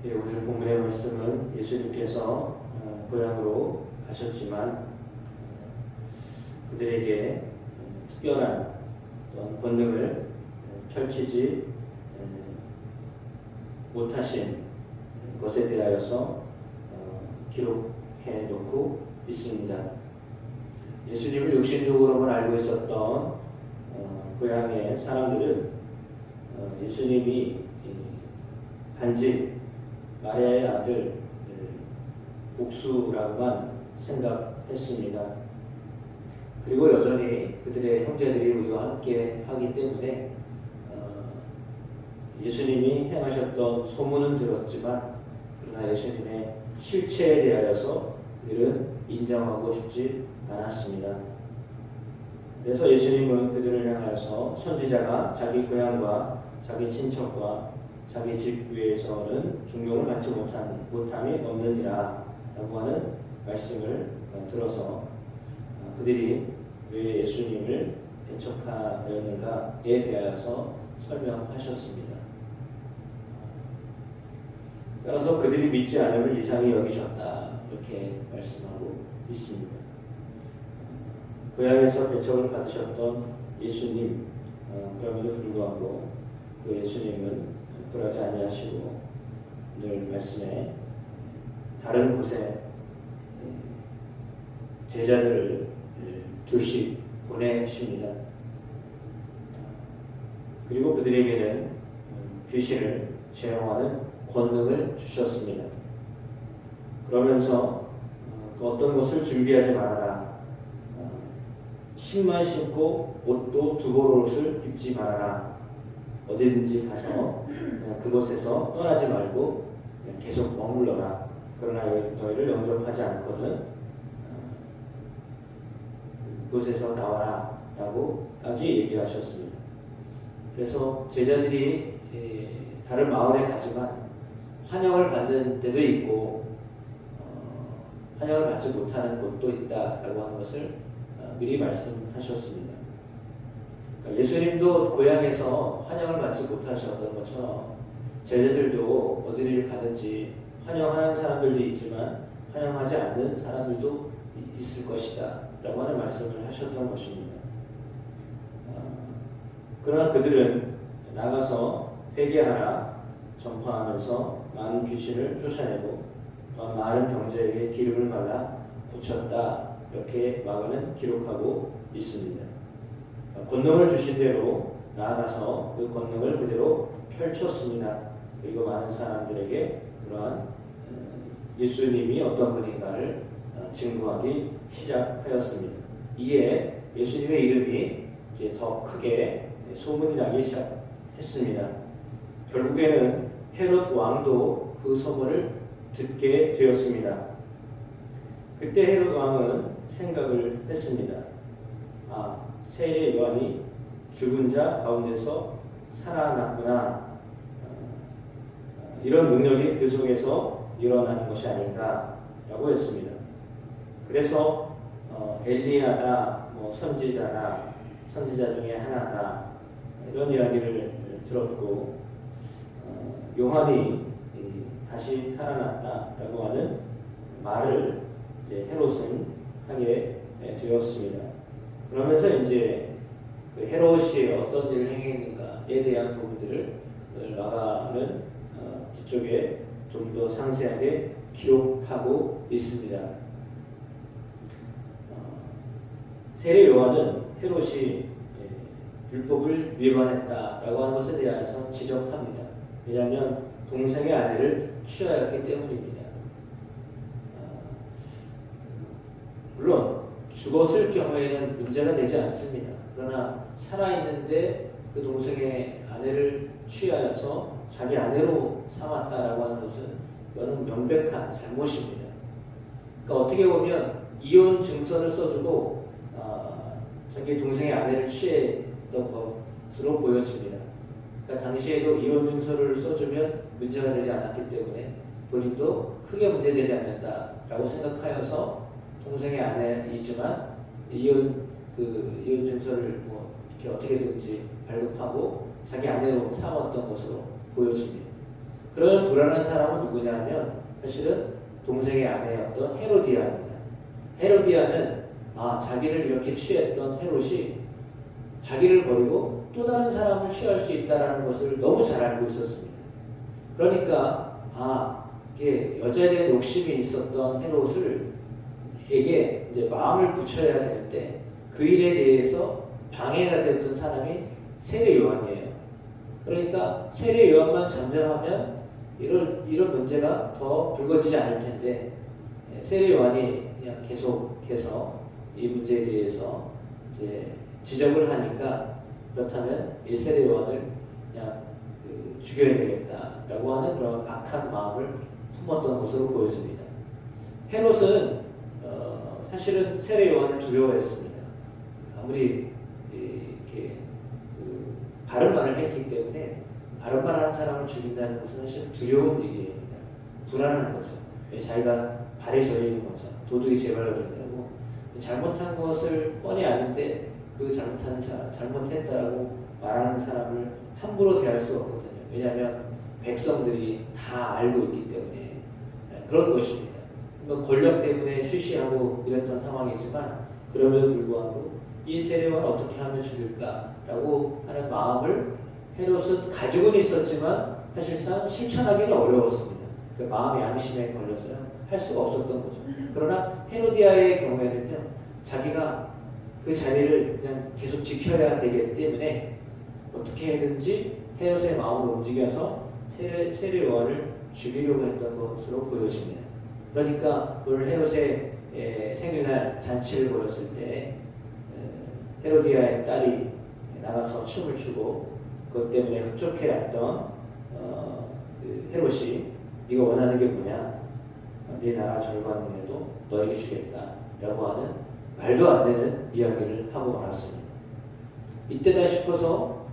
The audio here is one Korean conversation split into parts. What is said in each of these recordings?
예, 오늘 본문의 말씀은 예수님께서 고향으로 가셨지만 그들에게 특별한 어떤 권능을 펼치지 못하신 것에 대하여서 기록해 놓고 있습니다. 예수님을 육신적으로만 알고 있었던 고향의 사람들은 예수님이 단지 마리아의 아들 복수라고만 생각했습니다. 그리고 여전히 그들의 형제들이 우리와 함께 하기 때문에 예수님이 행하셨던 소문은 들었지만 그러나 예수님의 실체에 대하여서 그들은 인정하고 싶지 않았습니다. 그래서 예수님은 그들을 향하여서 선지자가 자기 고향과 자기 친척과 자기 집 위에서는 존경을 받지 못함이 없느니라 라고 하는 말씀을 들어서 그들이 왜 예수님을 배척하였는가에 대하여서 설명하셨습니다. 따라서 그들이 믿지 않음을 이상히 여기셨다 이렇게 말씀하고 있습니다. 고향에서 배척을 받으셨던 예수님, 그럼에도 불구하고 그 예수님은 굴하지 아니하시고 오늘 말씀에 다른 곳에 제자들을 둘씩 보내십니다. 그리고 그들에게는 귀신을 제어하는 권능을 주셨습니다. 그러면서 어떤 것을 준비하지 말아라. 신만 신고 옷도 두벌 옷을 입지 말아라. 어디든지 가서 그곳에서 떠나지 말고 계속 머물러라. 그러나 너희를 영접하지 않거든 그곳에서 나와라 라고 까지 얘기하셨습니다. 그래서 제자들이 다른 마을에 가지만 환영을 받는 데도 있고 환영을 받지 못하는 곳도 있다라고 하는 것을 미리 말씀하셨습니다. 예수님도 고향에서 환영을 받지 못하셨던 것처럼 제자들도 어디를 가든지 환영하는 사람들도 있지만 환영하지 않는 사람들도 있을 것이다 라고 하는 말씀을 하셨던 것입니다. 그러나 그들은 나가서 회개하라 전파하면서 많은 귀신을 쫓아내고 또한 많은 병자에게 기름을 발라 고쳤다 이렇게 마가는 기록하고 있습니다. 권능을 주신 대로 나아가서 그 권능을 그대로 펼쳤습니다. 그리고 많은 사람들에게 그러한 예수님이 어떤 분인가를 증거하기 시작하였습니다. 이에 예수님의 이름이 이제 더 크게 소문이 나기 시작했습니다. 결국에는 헤롯 왕도 그 소문을 듣게 되었습니다. 그때 헤롯 왕은 생각을 했습니다. 세례 요한이 죽은 자 가운데서 살아났구나. 이런 능력이 그 속에서 일어나는 것이 아닌가라고 했습니다. 그래서 엘리야다, 선지자다, 선지자 중에 하나다 이런 이야기를 들었고 요한이 다시 살아났다라고 하는 말을 이제 헤롯은 하게 되었습니다. 그러면서 이제 그 헤롯이 어떤 일을 행했는가에 대한 부분들을 마가는 뒤쪽에 좀 더 상세하게 기록하고 있습니다. 세례 요한은 헤롯이 율법을 위반했다라고 하는 것에 대해서 지적합니다. 왜냐하면 동생의 아내를 취하였기 때문입니다. 물론 죽었을 경우에는 문제가 되지 않습니다. 그러나 살아있는데 그 동생의 아내를 취하여서 자기 아내로 삼았다라고 하는 것은 이거는 명백한 잘못입니다. 그러니까 어떻게 보면 이혼 증서를 써주고 자기 동생의 아내를 취했던 것으로 보여집니다. 그러니까 당시에도 이혼 증서를 써주면 문제가 되지 않았기 때문에 본인도 크게 문제되지 않는다라고 생각하여서 동생의 아내이지만 이혼 증서를 이렇게 어떻게든지 발급하고 자기 아내로 삼았던 것으로 보여집니다. 그런 불안한 사람은 누구냐 하면 사실은 동생의 아내였던 헤로디아입니다. 헤로디아는 자기를 이렇게 취했던 헤롯이 자기를 버리고 또 다른 사람을 취할 수 있다는 것을 너무 잘 알고 있었습니다. 그러니까 이게 여자에 대한 욕심이 있었던 헤롯에게 이제 마음을 굳혀야 되는데 그 일에 대해서 방해가 되었던 사람이 세례 요한이에요. 그러니까 세례 요한만 잠잠하면 이런 문제가 더 불거지지 않을 텐데 세례 요한이 그냥 계속해서 이 문제에 대해서 이제 지적을 하니까 그렇다면 이 세례 요한을 그냥 죽여야 되겠다라고 하는 그런 악한 마음을 품었던 것으로 보여집니다. 헤롯은 사실은 세례 요한을 두려워했습니다. 아무리 이렇게 바른 말을 했기 때문에 바른 말 하는 사람을 죽인다는 것은 사실 두려운 일입니다. 불안한 거죠. 자기가 발이 저리는 거죠. 도둑이 제 발로 된다고 잘못한 것을 뻔히 아는데 그 잘못했다라고 말하는 사람을 함부로 대할 수가 없거든요. 왜냐하면 백성들이 다 알고 있기 때문에 그런 것입니다. 권력 때문에 쉬쉬하고 이랬던 상황이지만 그럼에도 불구하고 이 세례요한을 어떻게 하면 죽일까라고 하는 마음을 헤롯은 가지고는 있었지만 사실상 실천하기는 어려웠습니다. 그 마음의 양심에 걸려서요. 할 수가 없었던 거죠. 그러나 헤로디아의 경우에는요. 자기가 그 자리를 그냥 계속 지켜야 되기 때문에 어떻게든지 헤롯의 마음을 움직여서 세례 요한을 죽이려고 했던 것으로 보여집니다. 그러니까 오늘 헤롯의 생일날 잔치를 벌였을 때 헤로디아의 딸이 나가서 춤을 추고 그것 때문에 흡족해왔던 그 헤롯이 네가 원하는 게 뭐냐? 네 나라 절반이라도 너에게 주겠다라고 하는 말도 안 되는 이야기를 하고 말았습니다. 이때다 싶어서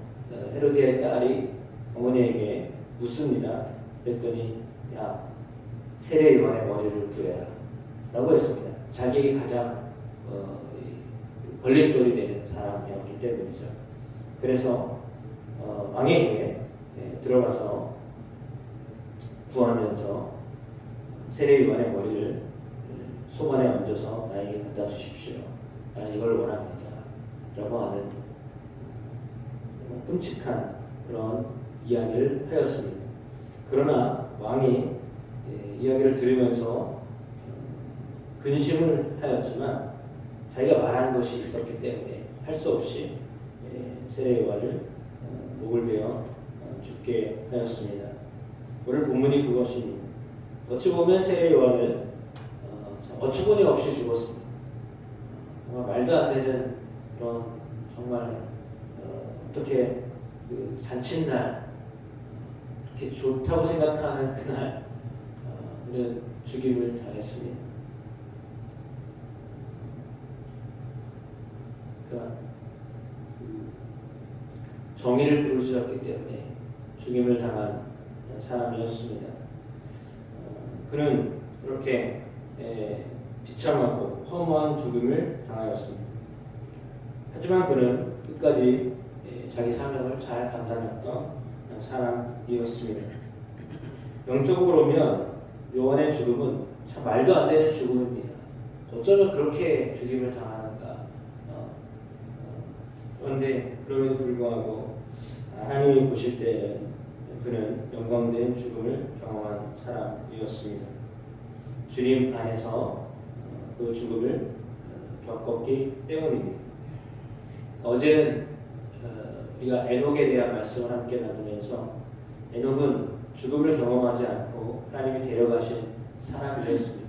헤로디아의 딸이 어머니에게 묻습니다. 그랬더니 야 세례 요한의 머리를 구해라 라고 했습니다. 자기에게 가장 걸림돌이 되는 사람이었기 때문이죠. 그래서 왕에게 들어가서 구하면서 세례 요한의 머리를 소관에 얹어서 나에게 갖다 주십시오. 나는 이걸 원합니다. 라고 하는 끔찍한 그런 이야기를 하였습니다. 그러나 왕이 이야기를 들으면서 근심을 하였지만 자기가 말한 것이 있었기 때문에 할 수 없이 세례 요한을 목을 베어 죽게 하였습니다. 오늘 본문이 그것입니다. 어찌 보면 세례 요한은 어처구니 없이 죽었습니다. 정말 말도 안 되는 그런 정말 어떻게 그 잔칫날 이렇게 좋다고 생각하는 그날 그는 죽임을 당했습니다. 그러니까 정의를 부르짖었기 때문에 죽임을 당한 사람이었습니다. 그는 그렇게 비참하고 허무한 죽음을 당하였습니다. 하지만 그는 끝까지 자기 사명을 잘 감당했던 사람이었습니다. 영적으로 보면 요한의 죽음은 참 말도 안 되는 죽음입니다. 어쩌면 그렇게 죽임을 당하는가. 그런데 그럼에도 불구하고 하나님이 보실 때는 그는 영광된 죽음을 경험한 사람이었습니다. 주님 안에서 그 죽음을 겪었기 때문입니다. 어제는 우리가 에녹에 대한 말씀을 함께 나누면서 에녹은 죽음을 경험하지 않고 하나님이 데려가신 사람이었습니다.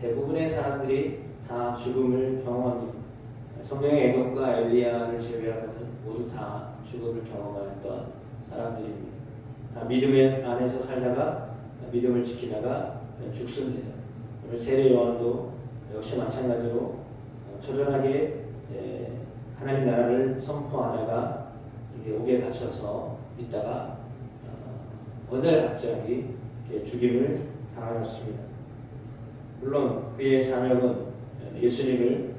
대부분의 사람들이 다 죽음을 경험합니다. 성경의 에녹과 엘리야를 제외하고는 모두 다 죽음을 경험했던 사람들입니다. 다 믿음의 안에서 살다가 믿음을 지키다가 죽습니다. 오늘 세례 요한도 역시 마찬가지로 초전하게 하나님 나라를 선포하다가 이게 옥에 갇혀서 있다가 어느 날 갑자기 죽임을 당하였습니다. 물론 그의 사명은 예수님을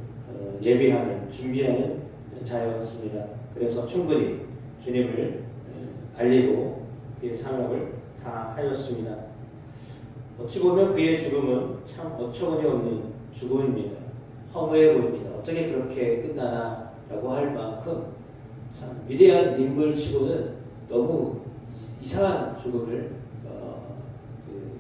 예비하는 준비하는 자였습니다. 그래서 충분히 주님을 알리고 그의 사명을 다 하였습니다. 어찌 보면 그의 죽음은 참 어처구니 없는 죽음입니다. 허무해 보입니다. 어떻게 그렇게 끝나나라고 할 만큼 참 위대한 인물치고는 너무 이상한 죽음을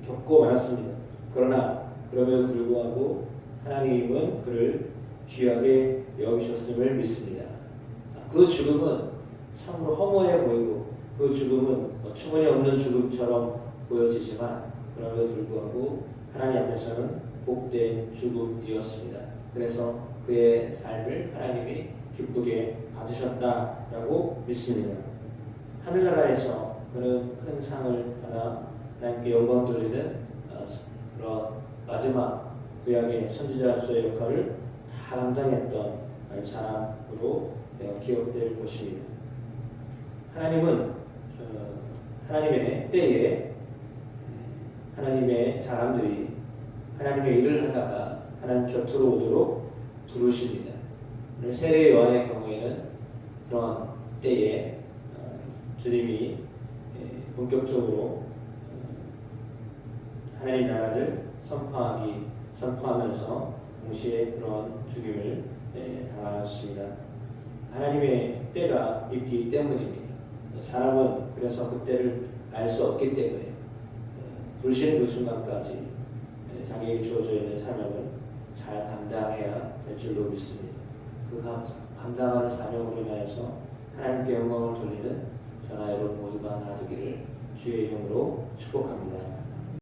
겪고 말았습니다. 그러나 그럼에도 불구하고 하나님은 그를 귀하게 여기셨음을 믿습니다. 그 죽음은 참으로 허무해 보이고 그 죽음은 어처구니 없는 죽음처럼 보여지지만 그럼에도 불구하고 하나님 앞에서는 복된 죽음이었습니다. 그래서 그의 삶을 하나님이 기쁘게 받으셨다라고 믿습니다. 하늘나라에서 그는 큰 상을 받아 하나님께 영광 돌리는 그런 마지막 구약의 선지자로서의 역할을 다 감당했던 사람으로 기억될 것입니다. 하나님은 하나님의 때에 하나님의 사람들이 하나님의 일을 하다가 하나님 곁으로 오도록 부르십니다. 세례 요한의 경우에는 그런 때에 주님이 본격적으로 하나님 나라를 선포하면서 동시에 그런 죽임을 당하였습니다. 하나님의 때가 있기 때문입니다. 사람은 그래서 그 때를 알 수 없기 때문에 부르시는 그 순간까지 자기에게 주어져 있는 사명을 잘 감당해야 될 줄로 믿습니다. 그 감당하는 사명으로 인하여서 하나님께 영광을 돌리는 저나 여러분 모두가 다 되기를 주의 이름으로 축복합니다.